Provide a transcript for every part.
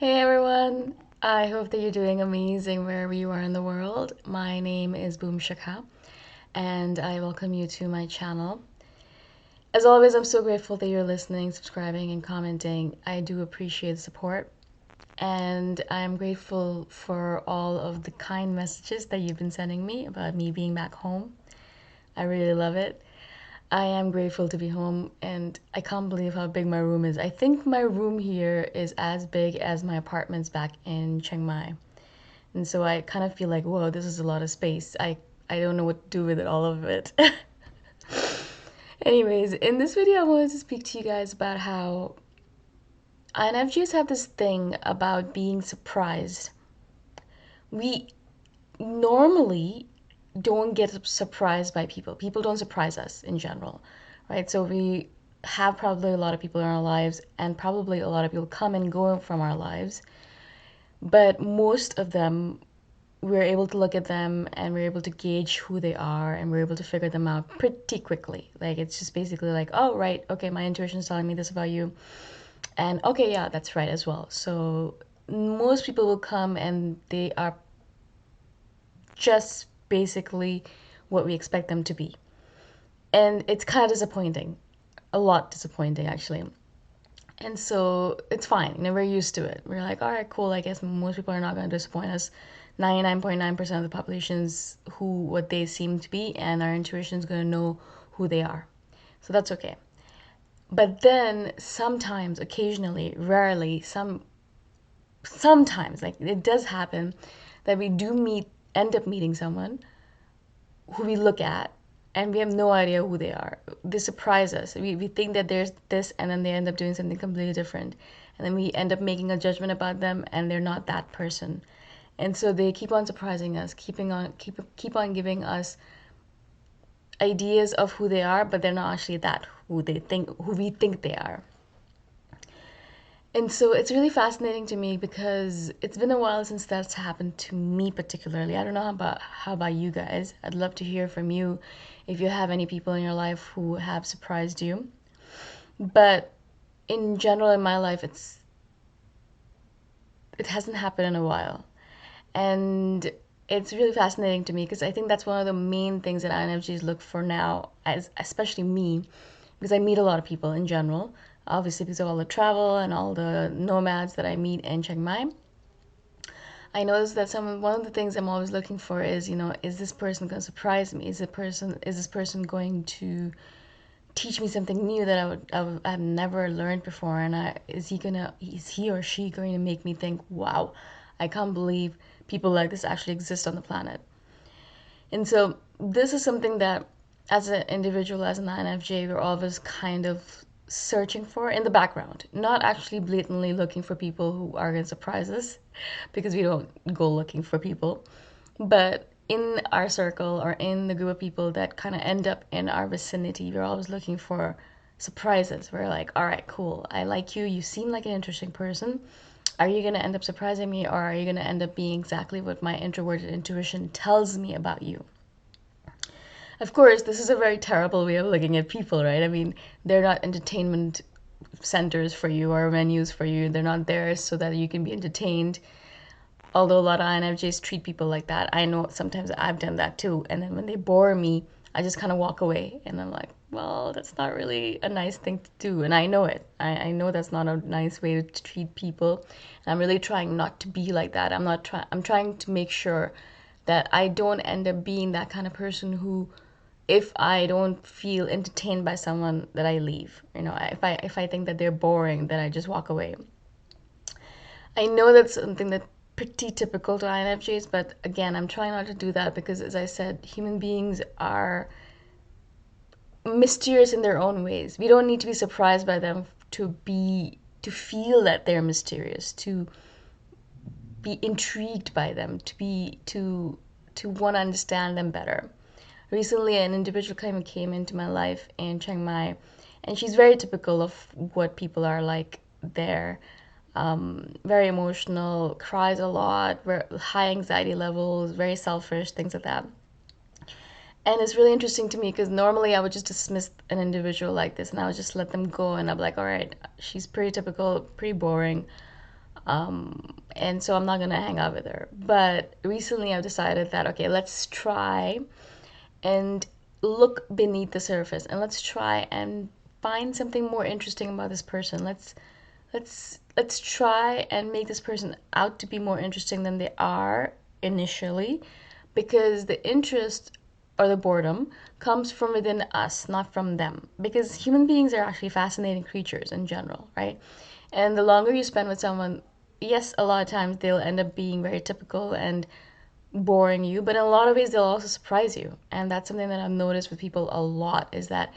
Hey everyone! I hope that you're doing amazing wherever you are in the world. My name is Shikha, and I welcome you to my channel. As always, I'm so grateful that you're listening, subscribing, and commenting. I do appreciate the support, and I'm grateful for all of the kind messages that you've been sending me about me being back home. I really love it. I am grateful to be home, and I can't believe how big my room is. I think my room here is as big as my apartments back in Chiang Mai. And so I kind of feel like, whoa, this is a lot of space. I don't know what to do with it, all of it. Anyways, in this video, I wanted to speak to you guys about how INFJs have this thing about being surprised. We normally don't get surprised by people. People don't surprise us in general, right? So we have probably a lot of people in our lives, and probably a lot of people come and go from our lives. But most of them, we're able to look at them and we're able to gauge who they are and we're able to figure them out pretty quickly. Like it's just basically like, oh, right, okay, my intuition is telling me this about you. And okay, yeah, that's right as well. So most people will come and they are just basically what we expect them to be. And it's kind of disappointing, a lot disappointing actually. And so it's fine. You know, we're used to it. We're like, all right, cool. I guess most people are not going to disappoint us. 99.9% of the population's who what they seem to be, and our intuition is going to know who they are. So that's okay. But then sometimes, occasionally, rarely, sometimes, like it does happen that we do end up meeting someone who we look at and we have no idea who they are. They surprise us. We think that there's this, and then they end up doing something completely different. And then we end up making a judgment about them, and they're not that person. And so they keep on surprising us, keep on giving us ideas of who they are, but they're not actually that who we think they are. And so it's really fascinating to me because it's been a while since that's happened to me particularly. I don't know how about you guys. I'd love to hear from you if you have any people in your life who have surprised you. But in general in my life it hasn't happened in a while. And it's really fascinating to me because I think that's one of the main things that INFJs look for now, as especially me, because I meet a lot of people in general, obviously because of all the travel and all the nomads that I meet in Chiang Mai. I noticed that one of the things I'm always looking for is, is this person going to surprise me? Is this person going to teach me something new that I've never learned before? And is he or she going to make me think, wow, I can't believe people like this actually exist on the planet? And so this is something that, as an individual, as an INFJ, we're always kind of searching for in the background, not actually blatantly looking for people who are going to surprise us, because we don't go looking for people, but in our circle or in the group of people that kind of end up in our vicinity, we're always looking for surprises. We're like, all right, cool, I like you, you seem like an interesting person. Are you going to end up surprising me, or are you going to end up being exactly what my introverted intuition tells me about you? Of course, this is a very terrible way of looking at people, right? I mean, they're not entertainment centers for you or venues for you. They're not there so that you can be entertained. Although a lot of INFJs treat people like that. I know sometimes I've done that too. And then when they bore me, I just kind of walk away. And I'm like, well, that's not really a nice thing to do. And I know it. I know that's not a nice way to treat people. And I'm really trying not to be like that. I'm trying to make sure that I don't end up being that kind of person who, if I don't feel entertained by someone, that I leave. If I think that they're boring, then I just walk away. I know that's something that's pretty typical to INFJs, but again, I'm trying not to do that because, as I said, human beings are mysterious in their own ways. We don't need to be surprised by them to feel that they're mysterious, to be intrigued by them, to want to understand them better. Recently, an individual came into my life in Chiang Mai, and she's very typical of what people are like there. Very emotional, cries a lot, very high anxiety levels, very selfish, things like that. And it's really interesting to me because normally I would just dismiss an individual like this and I would just let them go, and I'm like, all right, she's pretty typical, pretty boring. And so I'm not gonna hang out with her. But recently I've decided that, okay, let's try and look beneath the surface, and let's try and find something more interesting about this person. Let's try and make this person out to be more interesting than they are initially, because the interest or the boredom comes from within us, not from them. Because human beings are actually fascinating creatures in general, right? And the longer you spend with someone, yes, a lot of times they'll end up being very typical and boring you, but in a lot of ways they'll also surprise you. And that's something that I've noticed with people a lot, is that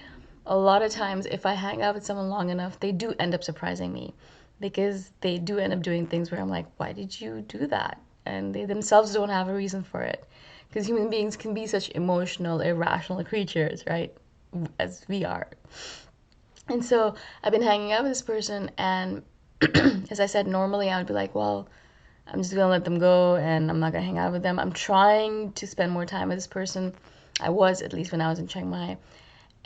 a lot of times if I hang out with someone long enough, they do end up surprising me, because they do end up doing things where I'm like, why did you do that? And they themselves don't have a reason for it. Because human beings can be such emotional, irrational creatures, right? As we are. And so I've been hanging out with this person, and as I said, normally I would be like, well, I'm just gonna let them go and I'm not gonna hang out with them. I'm trying to spend more time with this person. I was, at least when I was in Chiang Mai.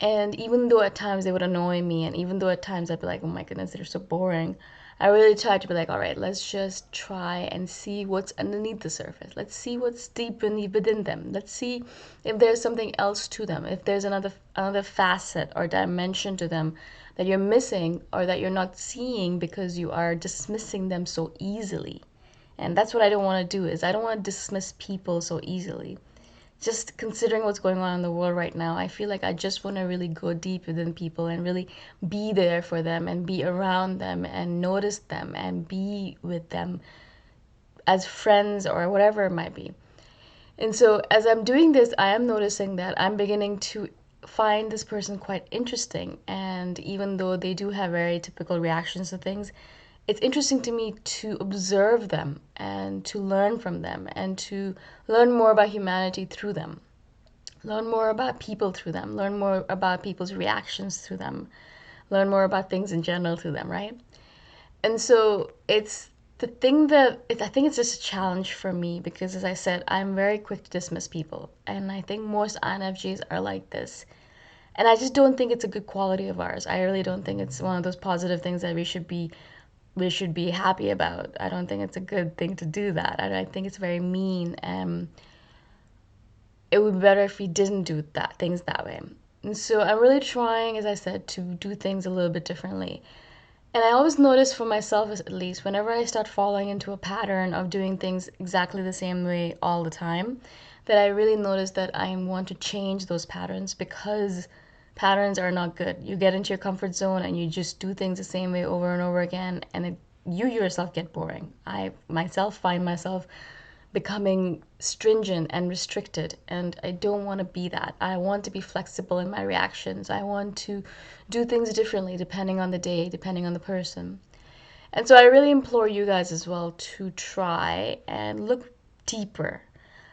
And even though at times they would annoy me, and even though at times I'd be like, oh my goodness, they're so boring, I really tried to be like, all right, let's just try and see what's underneath the surface. Let's see what's deep beneath within them. Let's see if there's something else to them, if there's another facet or dimension to them that you're missing or that you're not seeing because you are dismissing them so easily. And that's what I don't want to do, is I don't want to dismiss people so easily. Just considering what's going on in the world right now, I feel like I just want to really go deep within people and really be there for them and be around them and notice them and be with them as friends or whatever it might be. And so as I'm doing this, I am noticing that I'm beginning to find this person quite interesting. And even though they do have very typical reactions to things, it's interesting to me to observe them and to learn from them and to learn more about humanity through them, learn more about people through them, learn more about people's reactions through them, learn more about things in general through them, right? And so it's the thing that I think it's just a challenge for me, because as I said, I'm very quick to dismiss people. And I think most INFJs are like this. And I just don't think it's a good quality of ours. I really don't think it's one of those positive things that we should be happy about. I don't think it's a good thing to do that. I think it's very mean, and it would be better if we didn't do that things that way. And so I'm really trying, as I said, to do things a little bit differently. And I always notice for myself, at least, whenever I start falling into a pattern of doing things exactly the same way all the time, that I really notice that I want to change those patterns, because patterns are not good. You get into your comfort zone and you just do things the same way over and over again, and you yourself get boring. I myself find myself becoming stringent and restricted, and I don't want to be that. I want to be flexible in my reactions. I want to do things differently depending on the day, depending on the person. And so I really implore you guys as well to try and look deeper.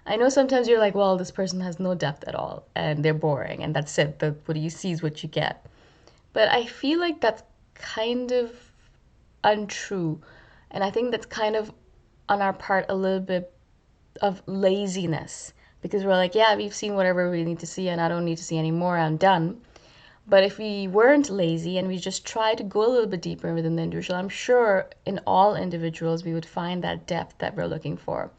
I know sometimes you're like, well, this person has no depth at all and they're boring and that's it. What you see is what you get. But I feel like that's kind of untrue. And I think that's kind of on our part a little bit of laziness, because we're like, yeah, we've seen whatever we need to see and I don't need to see anymore. I'm done. But if we weren't lazy and we just tried to go a little bit deeper within the individual, I'm sure in all individuals we would find that depth that we're looking for,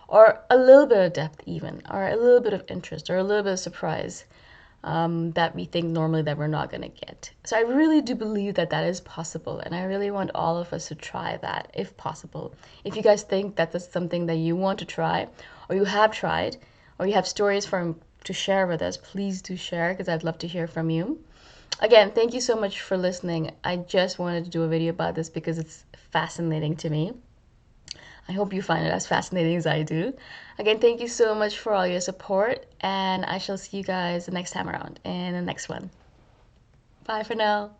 or a little bit of depth even, or a little bit of interest, or a little bit of surprise, that we think normally that we're not going to get. So I really do believe that that is possible, and I really want all of us to try that if possible. If you guys think that that's something that you want to try, or you have tried, or you have stories to share with us, please do share, because I'd love to hear from you. Again, thank you so much for listening. I just wanted to do a video about this because it's fascinating to me. I hope you find it as fascinating as I do. Again, thank you so much for all your support, and I shall see you guys the next time around in the next one. Bye for now.